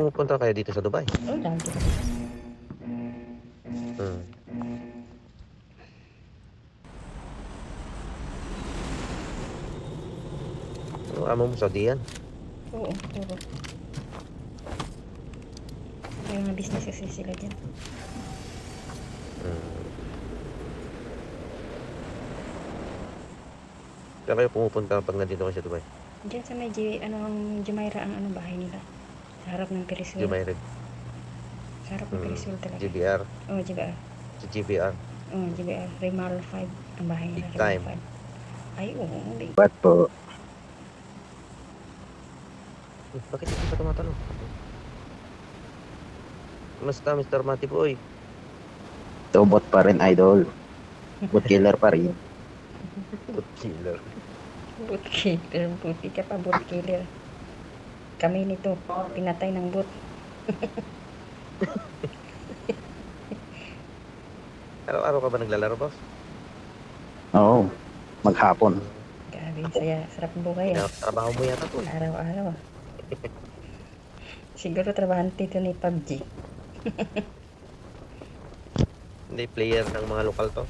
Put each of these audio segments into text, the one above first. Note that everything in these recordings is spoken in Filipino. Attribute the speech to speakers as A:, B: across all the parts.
A: pumupunta kayo dito sa Dubai?
B: Oh, lagi.
A: Hmm. Ano amo mo sa diyan?
B: Oo, puro. May mga business kasi sila dyan.
A: Hmm. Saan kayo pumupunta pag nandito kayo sa Dubai?
B: Diyan sa may Jumeirah ang bahay nila. Sa harap ng Periswil.
A: Jumeirah.
B: Sa harap ng Periswil talaga.
A: GBR.
B: Oh, GBR.
A: Sa GBR.
B: Oh, GBR. Rimal 5 ang bahay nila.
A: Big
B: Rimal
A: time.
B: 5. Ay, oo. Big.
C: Ba't po?
A: Bakit hindi pa tumatanong? Kumusta, Mr. Mati Boy?
C: Ito, bot pa rin, idol. Bot killer pa rin.
A: Good killer.
B: Boot killer. Buti ka pa, boot killer. Kami nito, pinatay ng boot.
A: Araw-araw ka ba naglalaro, boss?
C: Oo, maghapon.
B: Grabe, saya. Sarap buhay ah.
A: Trabaho mo yata to.
B: Araw-araw ah. Siguro trabahante ito ni PUBG.
A: Hindi, player ng mga lokal to.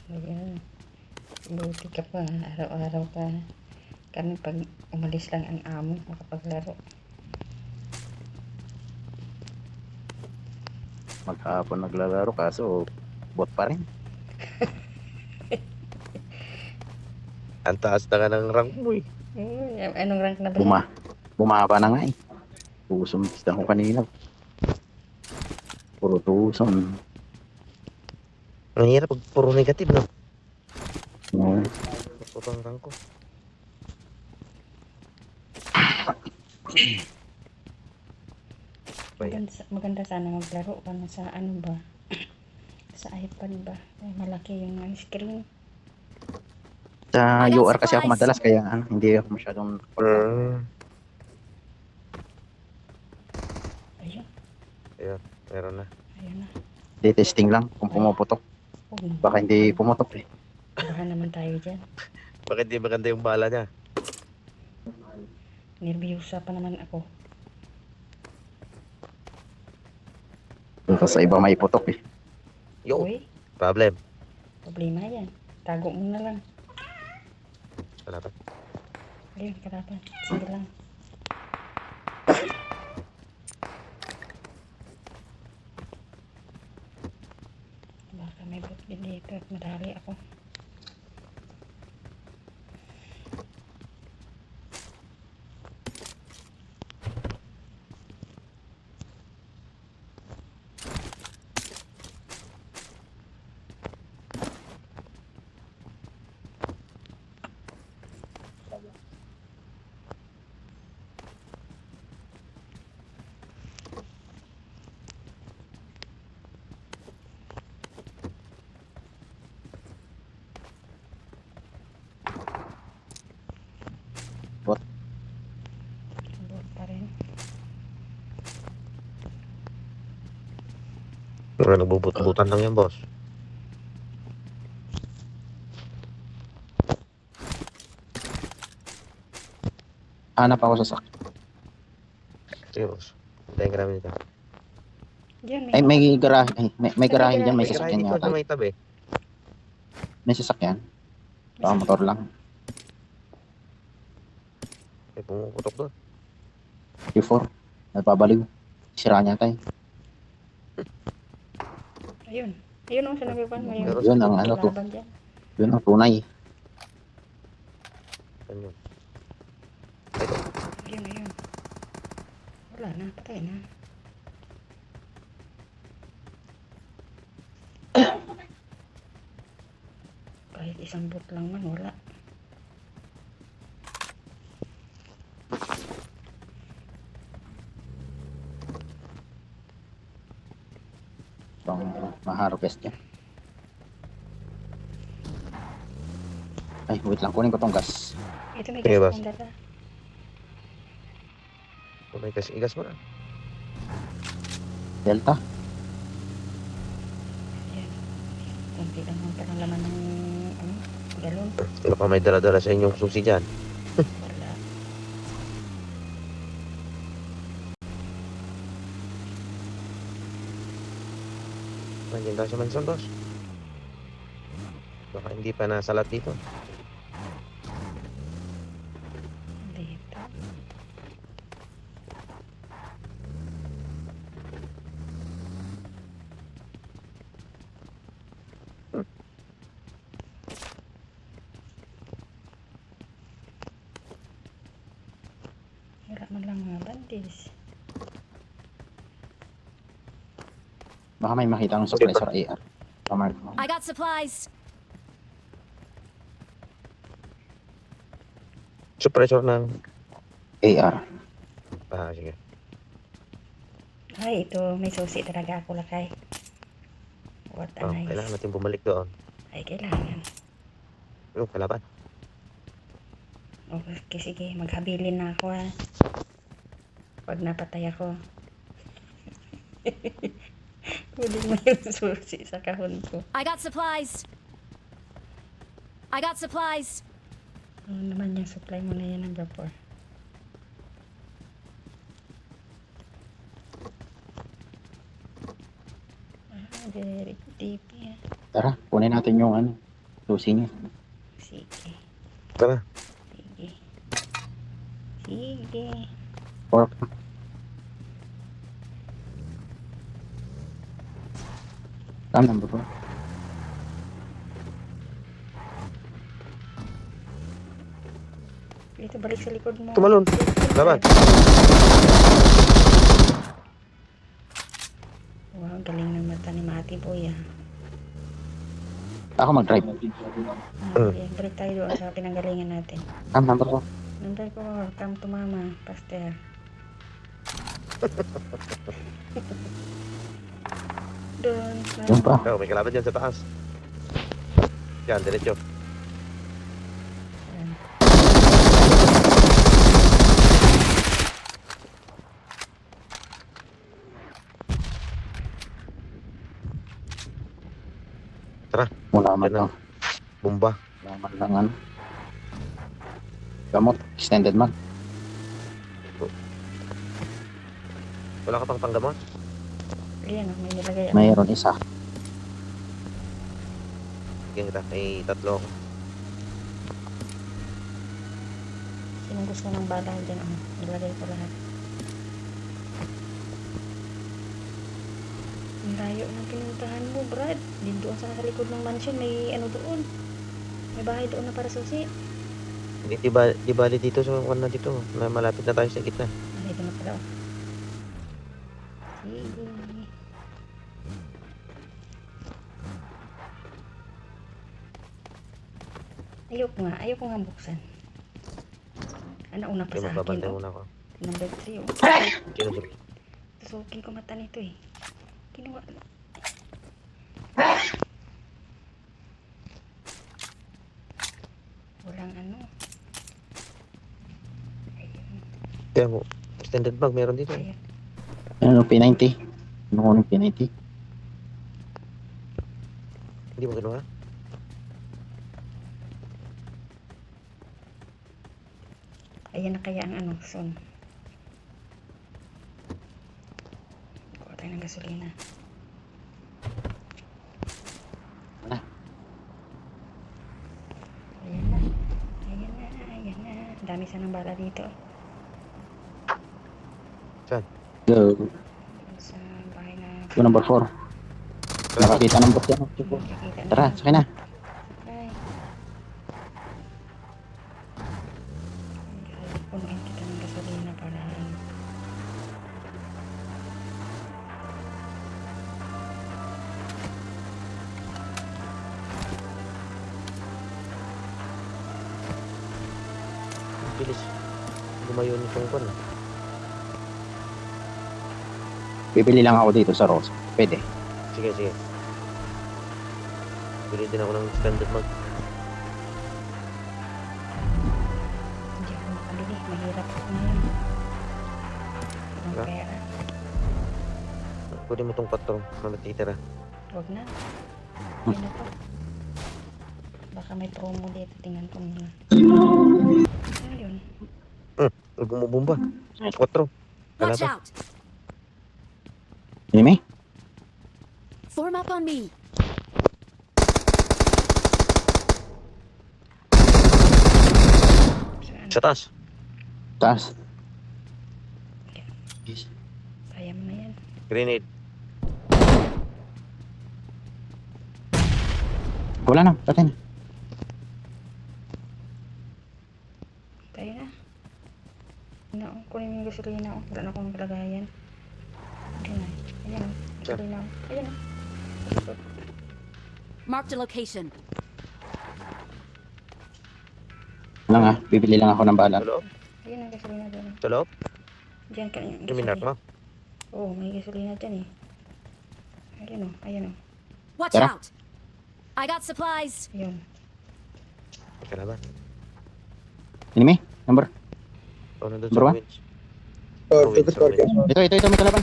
B: Ayan. Buti ka pa. Araw-araw pa. Kami pag umalis lang ang amo, makapaglaro.
C: Maghapon naglalaro kaso bot pa rin.
A: Ang taas na ka ng rank mo eh.
B: Anong rank na ba?
C: Bumaba na nga eh. Pusumista ko kanina. Puro tuson.
A: Ang hirap pag puro negative, no?
C: Oo.
A: Puro ang rank ko.
B: Maganda sana maglaro ka na sa ano ba? Sa iPad ba? Ay, malaki yung screen.
C: Sa UR kasi ako madalas kaya hindi ako masyadong
B: Ayun.
A: Ayun, meron na.
B: Ayun na.
C: testing lang kung pumuputok. Baka hindi pumutok eh.
B: Baka naman tayo dyan.
A: Bakit di maganda yung bala niya?
B: Nervyosa pa naman ako.
C: Tapos sa iba may putok eh.
A: Yo,
B: Uy,
A: problem.
B: problema yan. Tago mo na lang.
A: Salamat.
B: Ayun, karapan. Sige lang. Baka may bot din dito at madali ako.
C: Bot.
B: Bot pa rin.
A: Nagbubut-butan lang yan, boss.
C: Hanap ako sa sak.
A: Sige, boss. Hintayin ka namin dito.
B: Diyan,
C: Ay, may garahe. Ay, may garahe dyan. May
A: May
C: sasakyan
A: dito
C: yata.
A: na may tabi.
C: May sasakyan. Baka motor lang.
A: May pumuputok doon.
C: Q4. Nagpabaliw. Sira niya tayo.
B: Ayun. Ayun ang sinabi ko. Ngayon.
C: Yun ang ano to.
B: Laban dyan.
C: Yun ang tunay.
A: Ano yun? Ito.
B: Ayun, ayun. Wala na. Patay na. Kahit isang bot lang man, wala.
C: Pang maharvest niya. Ay, wait lang. Kunin ko tong gas.
B: Ito may
A: Sige,
B: gas
A: boss.
B: akong dala.
A: Okay, kasi igas mo na.
C: Delta.
B: Ayan. Kunti lang ang parang laman ng galon.
A: Ano pa may dala-dala sa inyong susi dyan?
B: Wala.
A: Nandiyan tayo sa mansyon, boss. Baka hindi pa nasalat dito.
B: Dito. Wala man lang mga bandits.
C: Baka may makita ng suppressor AR. Kamark mo.
D: I got supplies.
A: Suppressor ng...
C: AR.
A: Sige.
B: Ay, ito. May susi talaga ako lakay. What a nice.
A: Kailangan natin bumalik doon.
B: Ay, kailangan.
A: Yung kalaban.
B: Okay, sige. Maghabilin na ako ha. Pag napatay ako. Kunin mo yung susi sa kahon ko.
D: I got supplies. I got supplies.
B: Ano naman yung supply mo na yan ng vapor? Very deep yan.
C: Tara, kunin natin yung ano. Susi niya.
B: Sige.
A: Tara.
B: Sige. Sige.
C: Pork. Saan number 4?
B: Dito, balik sa likod mo.
A: Tumalon. Laban.
B: Wow, galing ng mata ni Mati Boy ah.
C: Ako mag-drive.
B: Okay, balik tayo doon sa pinanggalingan natin.
C: Saan number 4?
B: Nandun ko, come to mama, pastor. Doon.
C: Yun pa.
A: May kalaban dyan sa taas. Yan, diretso.
B: Yan.
C: Wala man
A: Yan
C: lang.
A: Bumba.
C: Wala man lang ano. Gamot. Extended mag.
A: Wala ka pang panggamot?
B: Ayan, may nilagay ako.
C: Mayroon isa.
A: Sige kita, may tatlo ako.
B: Sinong gusto ng bala dyan ako. Nilagay ko lahat. Ang layo ng pinuntahan mo, Brad. Din doon sa likod ng mansion, may ano doon. May bahay doon na para susi.
A: Hindi, di bali dito sa na dito. Malapit na tayo sa gitna.
B: Ah, dito na pala. Oh. Sige. Ayoko nga buksan. Ano, una pa
A: Kaya
B: sa akin.
A: magbabantay
B: Oh.
A: muna ako.
B: Number 3, oh.
A: Sino sino?
B: Tusukin ko mata nito eh. Kinuha. Walang ano. Ayun.
A: Kaya mo, extended bag meron dito.
B: Ayun.
C: Ano, P90. Ano ko ng P90?
A: Hindi mo kinuha?
B: Ayan na kaya ang ano, son. Kuha tayo ng gasolina.
C: Wala.
B: Ayan na. Ayan na. Ayan na. Ang dami sanang bala dito.
C: Go.
B: Sa bahay na...
C: Go number 4. Nakakita ng bot yan.
B: Nakikita na.
C: Tara, sakay na.
B: Ay. Punuin kita ng gasolina para...
A: Bilis. Lumayo nitong kon.
C: Bibili lang ako dito sa Rosa. Pwede.
A: Sige, sige. Bili din ako ng extended mag.
B: Hindi ako makabili. Mahirap ako ngayon. Ang
A: Wala.
B: pera.
A: Pwede mo tong 4 na natitira.
B: Huwag na. Yan na to. Baka may promo dito. Tingnan ko muna. Ano yun?
A: Bumubumba. 4.
D: Watch
A: Kalaban.
D: out.
C: Enemy?
D: Form up up on me!
B: Saan?
A: Sa taas.
C: Taas.
A: Yes.
B: Kaya mo na yan.
A: Grenade.
C: Wala na, patay na.
B: Tayo na. Na, kunin mo yung gasolina. Wala na akong kalagayan. Ayan na. Ayan na. Gasolina. Ayan na.
D: Marked a location.
C: Lang ah, bibili lang ako ng bala.
A: Sa loob.
B: Ayan ang gasolina doon.
A: Sa loob.
B: Diyan ka yung
A: Luminak mo.
B: Oo, may gasolina dyan eh. Ayan o. Ayan o.
D: Watch
C: Tara.
D: out! I got supplies!
B: Ayun.
A: Kalaban.
C: Enemy, number.
A: O, nandun
C: Number
A: sa
C: one?
A: wins. Sa wins.
C: Ito, may kalaban.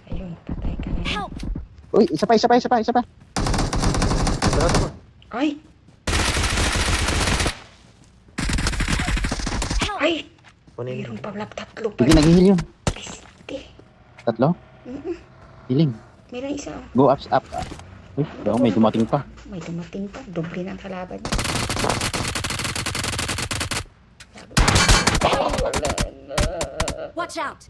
B: Ayun. Patay ka na.
D: Help!
C: Uy, isa pa.
A: Sarap mo.
B: Ay!
D: Help!
B: Ay!
A: Kunin
B: Mayroon
A: mo.
B: pa black tatlo pa.
C: Hindi, naghihil yun.
B: Piste.
C: 3? Healing.
B: Mayroon isa oh.
C: Go up. Uy, daw, may dumating pa.
B: May dumating pa. Doble na ang kalaban niya. Ay, wala na.
D: Watch out!